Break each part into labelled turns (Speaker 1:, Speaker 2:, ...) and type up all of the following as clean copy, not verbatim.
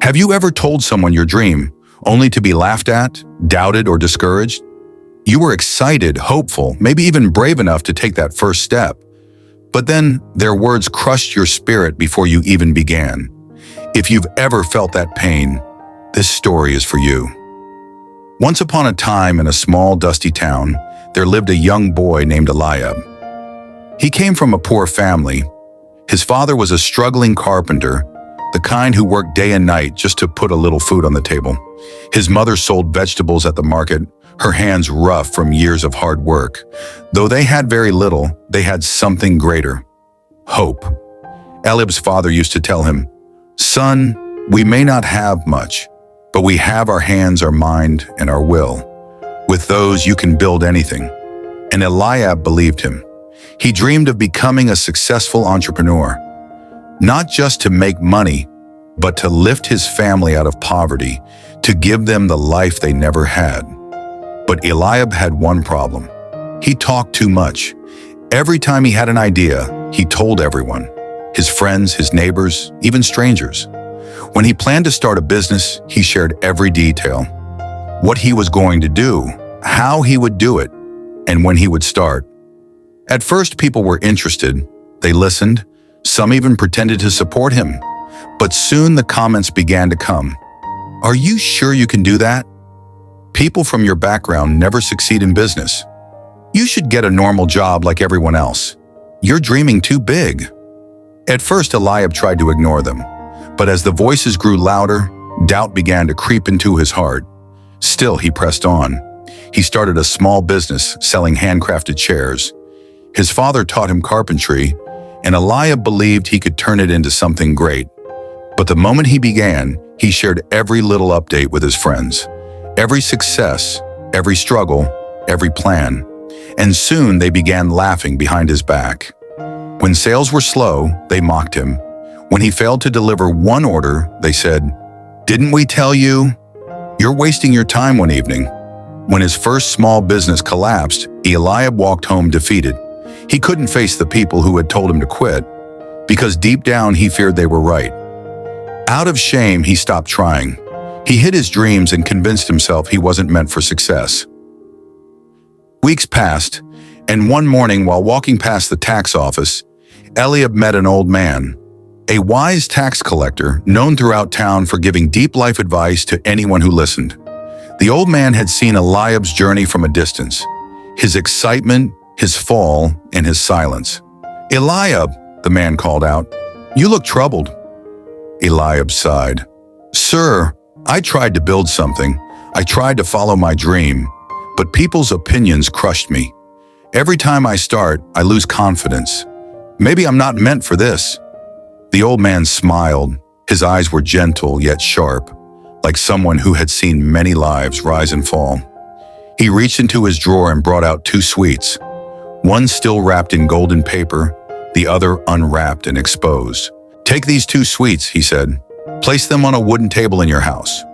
Speaker 1: Have you ever told someone your dream, only to be laughed at, doubted, or discouraged? You were excited, hopeful, maybe even brave enough to take that first step. But then their words crushed your spirit before you even began. If you've ever felt that pain, this story is for you. Once upon a time in a small, dusty town, there lived a young boy named Eliab. He came from a poor family. His father was a struggling carpenter, the kind who worked day and night just to put a little food on the table. His mother sold vegetables at the market, her hands rough from years of hard work. Though they had very little, they had something greater: hope. Eliab's father used to tell him, "Son, we may not have much, but we have our hands, our mind, and our will. With those, you can build anything." And Eliab believed him. He dreamed of becoming a successful entrepreneur, not just to make money, but to lift his family out of poverty, to give them the life they never had. But Eliab had one problem. He talked too much. Every time he had an idea, he told everyone, his friends, his neighbors, even strangers. When he planned to start a business, he shared every detail: what he was going to do, how he would do it, and when he would start. At first, people were interested. They listened. Some even pretended to support him. But soon the comments began to come. "Are you sure you can do that? People from your background never succeed in business. You should get a normal job like everyone else. You're dreaming too big." At first, Eliab tried to ignore them. But as the voices grew louder, doubt began to creep into his heart. Still, he pressed on. He started a small business selling handcrafted chairs. His father taught him carpentry, and Eliab believed he could turn it into something great. But the moment he began, he shared every little update with his friends. Every success, every struggle, every plan. And soon they began laughing behind his back. When sales were slow, they mocked him. When he failed to deliver one order, they said, "Didn't we tell you? You're wasting your time." One evening, when his first small business collapsed, Eliab walked home defeated. He couldn't face the people who had told him to quit, because deep down he feared they were right. Out of shame, he stopped trying. He hid his dreams and convinced himself he wasn't meant for success. Weeks passed, and one morning while walking past the tax office, Eliab met an old man, a wise tax collector known throughout town for giving deep life advice to anyone who listened. The old man had seen Eliab's journey from a distance, his excitement, his fall, and his silence. "Eliab," the man called out, "you look troubled." Eliab sighed. "Sir, I tried to build something. I tried to follow my dream, but people's opinions crushed me. Every time I start, I lose confidence. Maybe I'm not meant for this." The old man smiled. His eyes were gentle yet sharp, like someone who had seen many lives rise and fall. He reached into his drawer and brought out 2 sweets, one still wrapped in golden paper, the other unwrapped and exposed. "Take these 2 sweets," he said. "Place them on a wooden table in your house.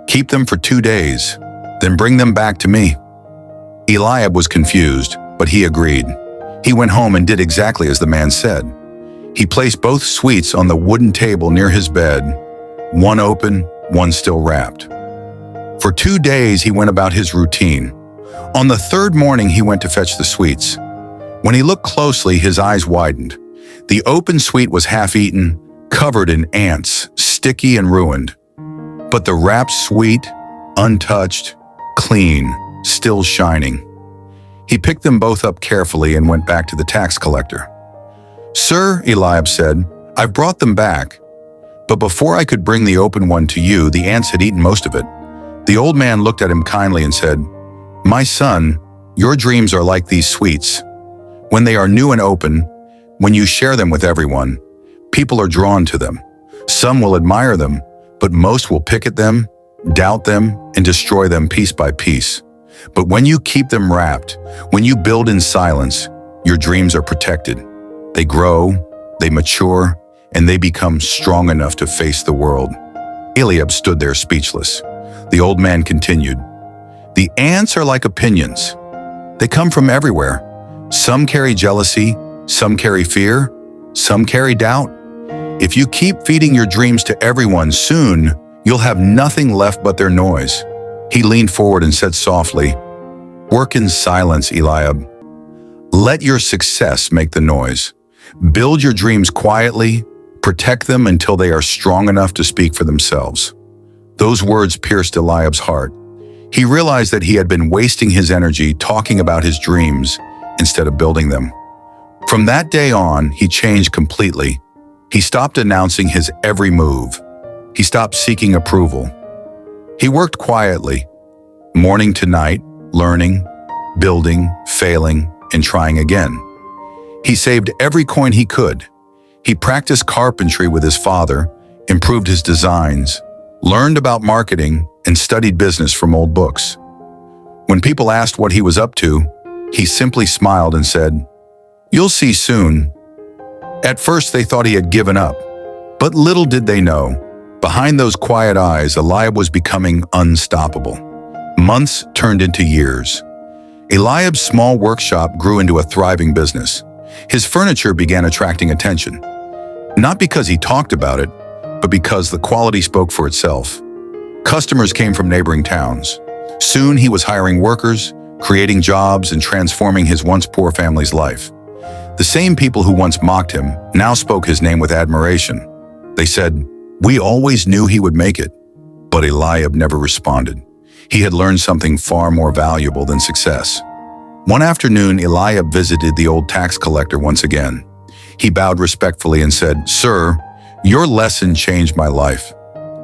Speaker 1: Keep them for 2 days, then bring them back to me." Eliab was confused, but he agreed. He went home and did exactly as the man said. He placed both sweets on the wooden table near his bed, one open, one still wrapped. For 2 days, he went about his routine. On the 3rd morning, he went to fetch the sweets. When he looked closely, his eyes widened. The open sweet was half-eaten, covered in ants, sticky and ruined. But the wrapped sweet, untouched, clean, still shining. He picked them both up carefully and went back to the tax collector. "Sir," Eliab said, "I've brought them back. But before I could bring the open one to you, the ants had eaten most of it." The old man looked at him kindly and said, "My son, your dreams are like these sweets. When they are new and open, when you share them with everyone, people are drawn to them. Some will admire them, but most will pick at them, doubt them, and destroy them piece by piece. But when you keep them wrapped, when you build in silence, your dreams are protected. They grow, they mature, and they become strong enough to face the world." Eliab stood there speechless. The old man continued, "The ants are like opinions. They come from everywhere. Some carry jealousy, some carry fear, some carry doubt. If you keep feeding your dreams to everyone, soon you'll have nothing left but their noise. He leaned forward and said softly, "Work in silence, Eliab. Let your success make the noise. Build your dreams quietly, protect them until they are strong enough to speak for themselves." Those words pierced Eliab's heart. He realized that he had been wasting his energy talking about his dreams instead of building them. From that day on, he changed completely. He stopped announcing his every move. He stopped seeking approval. He worked quietly, morning to night, learning, building, failing, and trying again. He saved every coin he could. He practiced carpentry with his father, improved his designs, learned about marketing, and studied business from old books. When people asked what he was up to, he simply smiled and said, "You'll see soon." At first, they thought he had given up, but little did they know, behind those quiet eyes, Eliab was becoming unstoppable. Months turned into years. Eliab's small workshop grew into a thriving business. His furniture began attracting attention, not because he talked about it, but because the quality spoke for itself. Customers came from neighboring towns. Soon he was hiring workers, creating jobs, and transforming his once poor family's life. The same people who once mocked him now spoke his name with admiration. They said, "We always knew he would make it." But Eliab never responded. He had learned something far more valuable than success. One afternoon, Eliab visited the old tax collector once again. He bowed respectfully and said, "Sir, your lesson changed my life.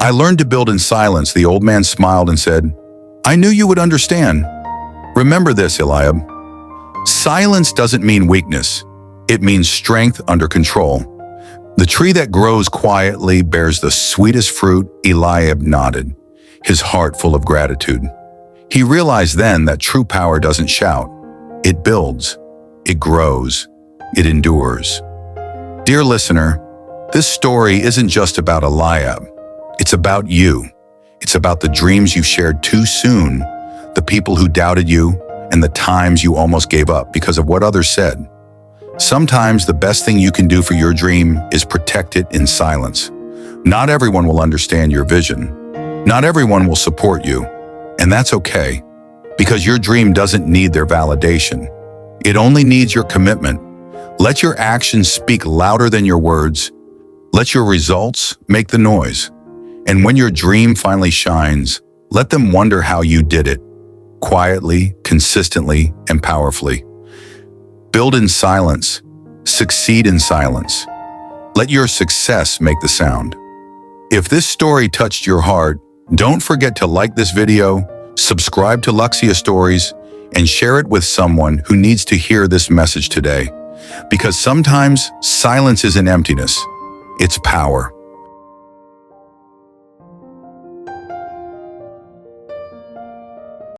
Speaker 1: I learned to build in silence." The old man smiled and said, "I knew you would understand. Remember this, Eliab. Silence doesn't mean weakness. It means strength under control. The tree that grows quietly bears the sweetest fruit." Eliab nodded, his heart full of gratitude. He realized then that true power doesn't shout. It builds, it grows, it endures. Dear listener, this story isn't just about Eliab. It's about you. It's about the dreams you shared too soon, the people who doubted you, and the times you almost gave up because of what others said. Sometimes the best thing you can do for your dream is protect it in silence. Not everyone will understand your vision. Not everyone will support you, and that's okay, because your dream doesn't need their validation. It only needs your commitment. Let your actions speak louder than your words. Let your results make the noise. And when your dream finally shines, let them wonder how you did it, quietly, consistently, and powerfully. Build in silence. Succeed in silence. Let your success make the sound. If this story touched your heart, don't forget to like this video, subscribe to Luxia Stories, and share it with someone who needs to hear this message today. Because sometimes silence isn't emptiness, it's power.